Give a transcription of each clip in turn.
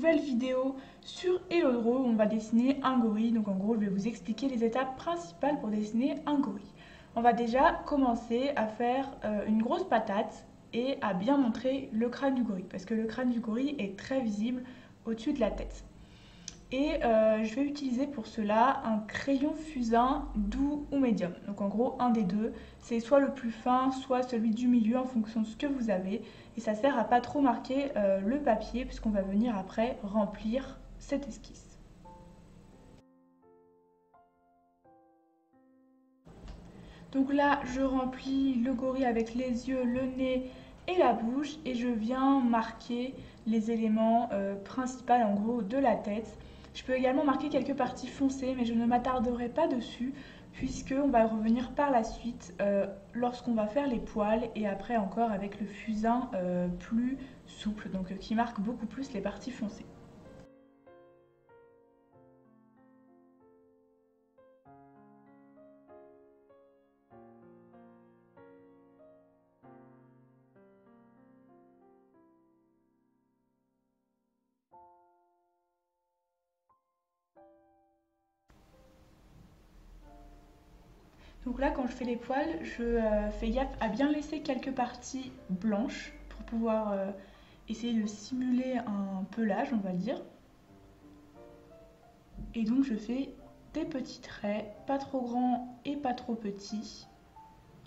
nouvelle vidéo sur Hello, où on va dessiner un gorille. Donc en gros, je vais vous expliquer les étapes principales pour dessiner un gorille. On va déjà commencer à faire une grosse patate et à bien montrer le crâne du gorille, parce que le crâne du gorille est très visible au-dessus de la tête. Et je vais utiliser pour cela un crayon fusain doux ou médium. Donc en gros, un des deux. C'est soit le plus fin, soit celui du milieu en fonction de ce que vous avez. Et ça sert à pas trop marquer le papier puisqu'on va venir après remplir cette esquisse. Donc là, je remplis le gorille avec les yeux, le nez et la bouche. Et je viens marquer les éléments principaux en gros de la tête. Je peux également marquer quelques parties foncées, mais je ne m'attarderai pas dessus, puisqu'on va revenir par la suite lorsqu'on va faire les poils, et après encore avec le fusain plus souple, donc qui marque beaucoup plus les parties foncées. Donc là, quand je fais les poils, je fais gaffe à bien laisser quelques parties blanches pour pouvoir essayer de simuler un pelage, on va dire. Et donc je fais des petits traits, pas trop grands et pas trop petits,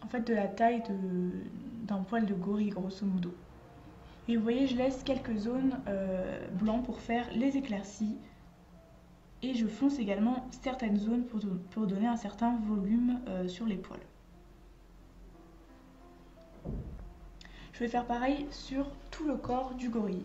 en fait de la taille d'un poil de gorille grosso modo. Et vous voyez, je laisse quelques zones blancs pour faire les éclaircies. Et je fonce également certaines zones pour donner un certain volume sur les poils. Je vais faire pareil sur tout le corps du gorille.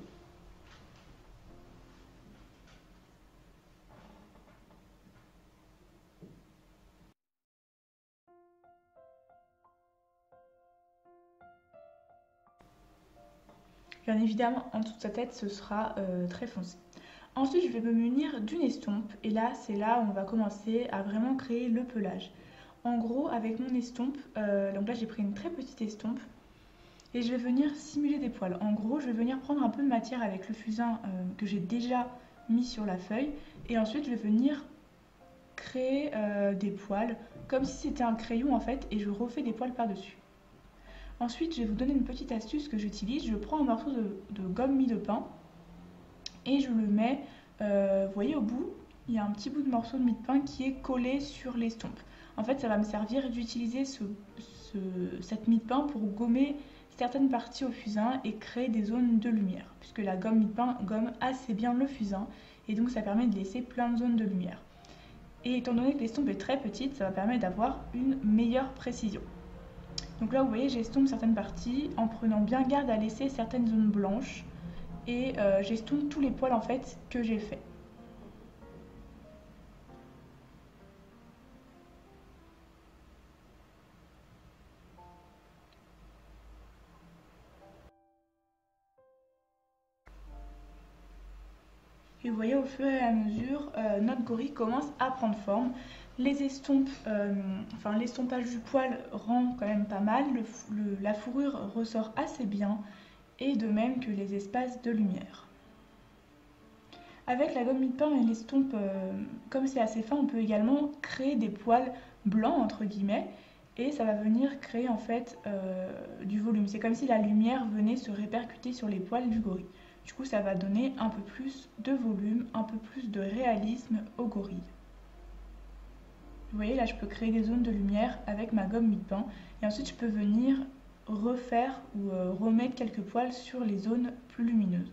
Bien évidemment, en dessous de sa tête, ce sera très foncé. Ensuite, je vais me munir d'une estompe. Et là, c'est là où on va commencer à vraiment créer le pelage. En gros, avec mon estompe, donc là j'ai pris une très petite estompe, et je vais venir simuler des poils. En gros, je vais venir prendre un peu de matière avec le fusain que j'ai déjà mis sur la feuille, et ensuite je vais venir créer des poils, comme si c'était un crayon en fait, et je refais des poils par-dessus. Ensuite, je vais vous donner une petite astuce que j'utilise. Je prends un morceau de gomme mie de pain, et je le mets, vous voyez au bout, il y a un petit bout de morceau de mie de pain qui est collé sur l'estompe. En fait, ça va me servir d'utiliser cette mie de pain pour gommer certaines parties au fusain et créer des zones de lumière, puisque la gomme mie de pain gomme assez bien le fusain, et donc ça permet de laisser plein de zones de lumière. Et étant donné que l'estompe est très petite, ça va permettre d'avoir une meilleure précision. Donc là, vous voyez, j'estompe certaines parties en prenant bien garde à laisser certaines zones blanches, et j'estompe tous les poils en fait que j'ai fait. Et vous voyez, au fur et à mesure, notre gorille commence à prendre forme. Les estompes, enfin l'estompage du poil rend quand même pas mal, la fourrure ressort assez bien, et de même que les espaces de lumière. Avec la gomme mie de pain et l'estompe, comme c'est assez fin, on peut également créer des poils blancs entre guillemets, et ça va venir créer en fait du volume. C'est comme si la lumière venait se répercuter sur les poils du gorille. Du coup, ça va donner un peu plus de volume, un peu plus de réalisme au gorille. Vous voyez, là, je peux créer des zones de lumière avec ma gomme mie de pain. Et ensuite, je peux venir refaire ou remettre quelques poils sur les zones plus lumineuses.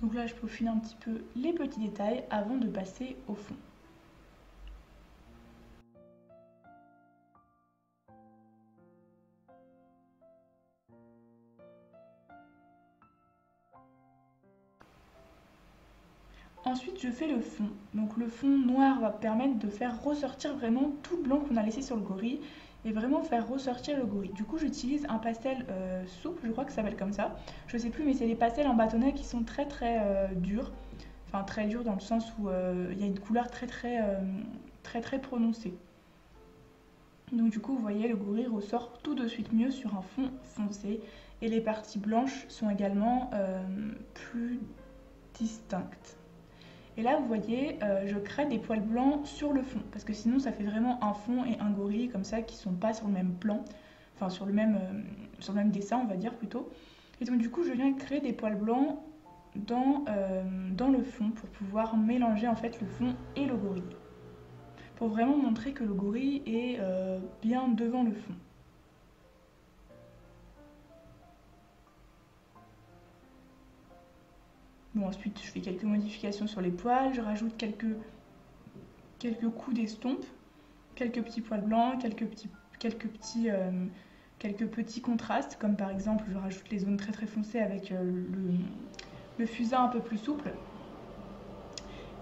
Donc là, je peaufine un petit peu les petits détails avant de passer au fond. Ensuite, je fais le fond. Donc le fond noir va permettre de faire ressortir vraiment tout le blanc qu'on a laissé sur le gorille. et vraiment faire ressortir le gorille. Du coup j'utilise un pastel souple, je crois que ça s'appelle comme ça, je sais plus, mais c'est des pastels en bâtonnet qui sont très durs, enfin très durs dans le sens où il y a une couleur très prononcée. Donc du coup vous voyez, le gorille ressort tout de suite mieux sur un fond foncé et les parties blanches sont également plus distinctes. Et là vous voyez, je crée des poils blancs sur le fond parce que sinon ça fait vraiment un fond et un gorille comme ça qui sont pas sur le même plan, enfin sur le même dessin on va dire plutôt. Et donc du coup je viens créer des poils blancs dans le fond pour pouvoir mélanger en fait le fond et le gorille, pour vraiment montrer que le gorille est bien devant le fond. Bon, ensuite je fais quelques modifications sur les poils, je rajoute quelques coups d'estompe, quelques petits poils blancs, quelques petits contrastes, comme par exemple je rajoute les zones très foncées avec le fusain un peu plus souple.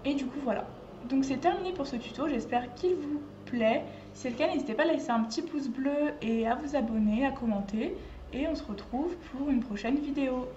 Et du coup voilà. Donc c'est terminé pour ce tuto, j'espère qu'il vous plaît. Si c'est le cas, n'hésitez pas à laisser un petit pouce bleu et à vous abonner, à commenter. Et on se retrouve pour une prochaine vidéo.